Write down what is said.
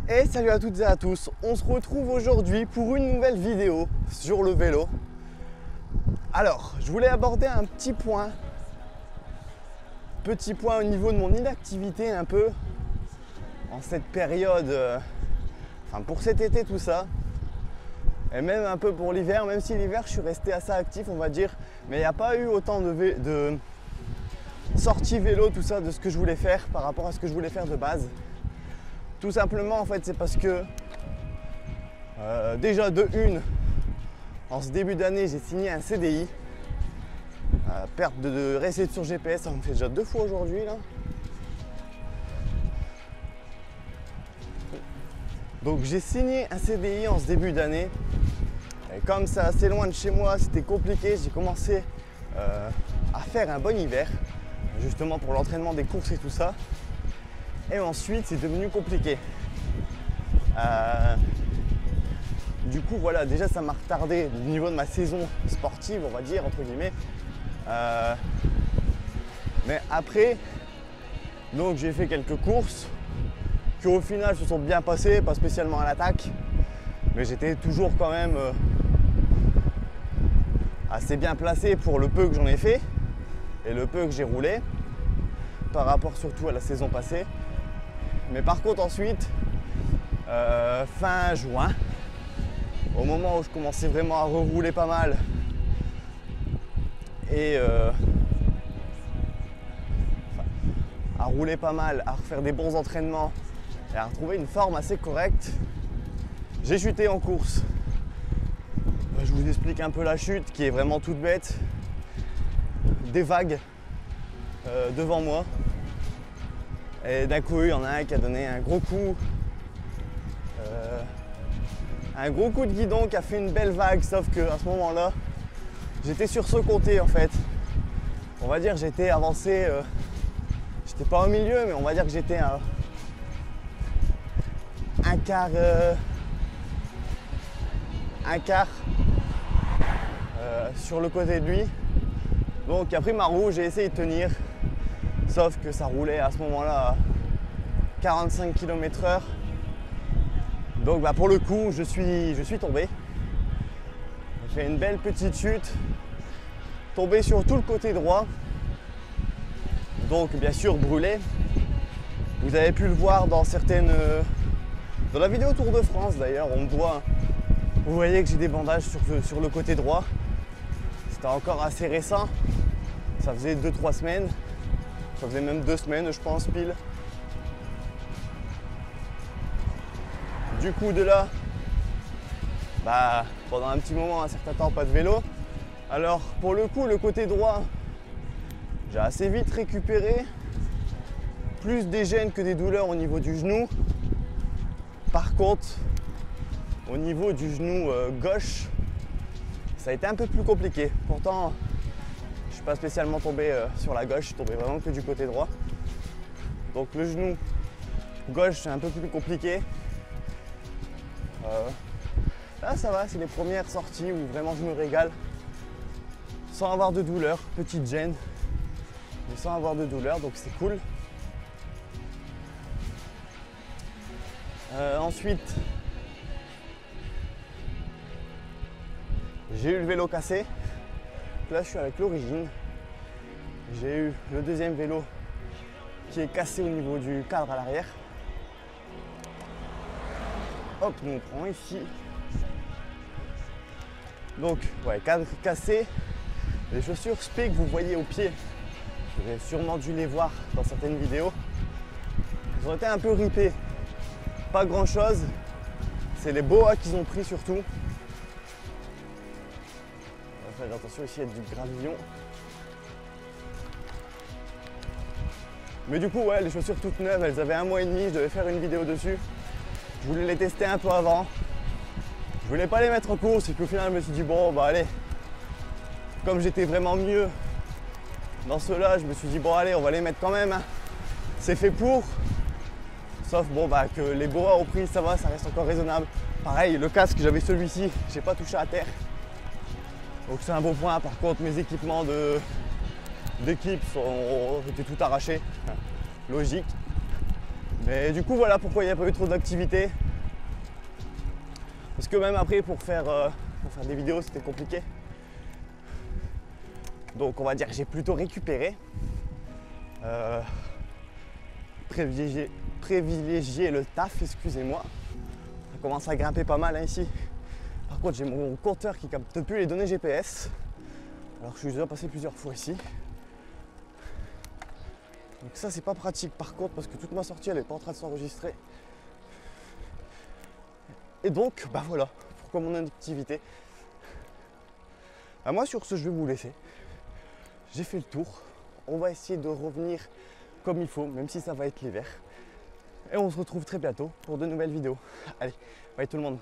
Et salut à toutes et à tous, on se retrouve aujourd'hui pour une nouvelle vidéo sur le vélo. Alors, je voulais aborder un petit point au niveau de mon inactivité un peu en cette période, pour cet été tout ça, et même un peu pour l'hiver, même si l'hiver je suis resté assez actif on va dire, mais il n'y a pas eu autant de sorties vélo, tout ça, de ce que je voulais faire par rapport à ce que je voulais faire de base. Tout simplement en fait c'est parce que déjà de une, en ce début d'année j'ai signé un CDI, perte de réception GPS, ça me fait déjà 2 fois aujourd'hui là. Donc j'ai signé un CDI en ce début d'année et comme c'est assez loin de chez moi, c'était compliqué, j'ai commencé à faire un bon hiver justement pour l'entraînement des courses et tout ça. Et ensuite c'est devenu compliqué. Du coup voilà, déjà ça m'a retardé au niveau de ma saison sportive on va dire entre guillemets. Mais après, donc j'ai fait quelques courses qui au final se sont bien passées, pas spécialement à l'attaque, mais j'étais toujours quand même assez bien placé pour le peu que j'en ai fait et le peu que j'ai roulé par rapport surtout à la saison passée. Mais par contre ensuite, fin juin, au moment où je commençais vraiment à rerouler pas mal et à rouler pas mal, à refaire des bons entraînements et à retrouver une forme assez correcte, j'ai chuté en course. Je vous explique un peu la chute qui est vraiment toute bête. Des vagues devant moi. Et d'un coup, il y en a un qui a donné un gros coup de guidon qui a fait une belle vague, sauf qu'à ce moment-là, j'étais sur ce côté en fait. On va dire que j'étais avancé, j'étais pas au milieu, mais on va dire que j'étais un quart sur le côté de lui. Donc après ma roue, j'ai essayé de tenir, sauf que ça roulait à ce moment-là à 45 km/h. Donc pour le coup, je suis tombé. J'ai fait une belle petite chute, tombé sur tout le côté droit. Donc bien sûr brûlé. Vous avez pu le voir dans dans la vidéo Tour de France d'ailleurs, on me voit. Vous voyez que j'ai des bandages sur le côté droit. C'était encore assez récent. Ça faisait 2-3 semaines. Ça faisait même 2 semaines je pense pile. Du coup de là, pendant un petit moment, un certain temps, pas de vélo. Alors pour le coup, le côté droit, j'ai assez vite récupéré. Plus des gênes que des douleurs au niveau du genou. Par contre, au niveau du genou gauche, ça a été un peu plus compliqué. Pourtant, je ne suis pas spécialement tombé sur la gauche, je suis tombé vraiment que du côté droit. Donc le genou gauche, c'est un peu plus compliqué. Là ça va, c'est les premières sorties où vraiment je me régale sans avoir de douleur, petite gêne, mais sans avoir de douleur, donc c'est cool. Ensuite, j'ai eu le vélo cassé. Là je suis avec l'origine. J'ai eu le deuxième vélo qui est cassé au niveau du cadre à l'arrière. Hop, nous on prend ici. Donc, ouais, cadre cassé. Les chaussures Speed que vous voyez au pied, vous avez sûrement dû les voir dans certaines vidéos. Elles ont été un peu ripées. Pas grand chose. C'est les boas qu'ils ont pris surtout. On va faire attention ici à du gravillon. Mais du coup, ouais, les chaussures toutes neuves, elles avaient 1 mois et demi. Je devais faire une vidéo dessus. Je voulais les tester un peu avant. Je voulais pas les mettre en course et puis au final je me suis dit bon allez. Comme j'étais vraiment mieux dans ceux-là, je me suis dit bon allez, on va les mettre quand même. Hein. C'est fait pour. Sauf que les boas au prix ça va, ça reste encore raisonnable. Pareil, le casque, j'avais celui-ci, j'ai pas touché à terre. Donc c'est un bon point. Par contre mes équipements d'équipe ont été tout arrachés. Logique. Mais du coup voilà pourquoi il n'y a pas eu trop d'activité. Parce que même après pour faire des vidéos c'était compliqué. Donc on va dire que j'ai plutôt récupéré. Privilégier le taf, excusez-moi. Ça commence à grimper pas mal hein, ici. Par contre j'ai mon compteur qui capte plus les données GPS. Alors que je suis déjà passé plusieurs fois ici. Donc ça c'est pas pratique par contre parce que toute ma sortie elle est pas en train de s'enregistrer. Et donc bah voilà pourquoi mon inactivité. Bah moi sur ce je vais vous laisser. J'ai fait le tour. On va essayer de revenir comme il faut, même si ça va être l'hiver. Et on se retrouve très bientôt pour de nouvelles vidéos. Allez, bye tout le monde.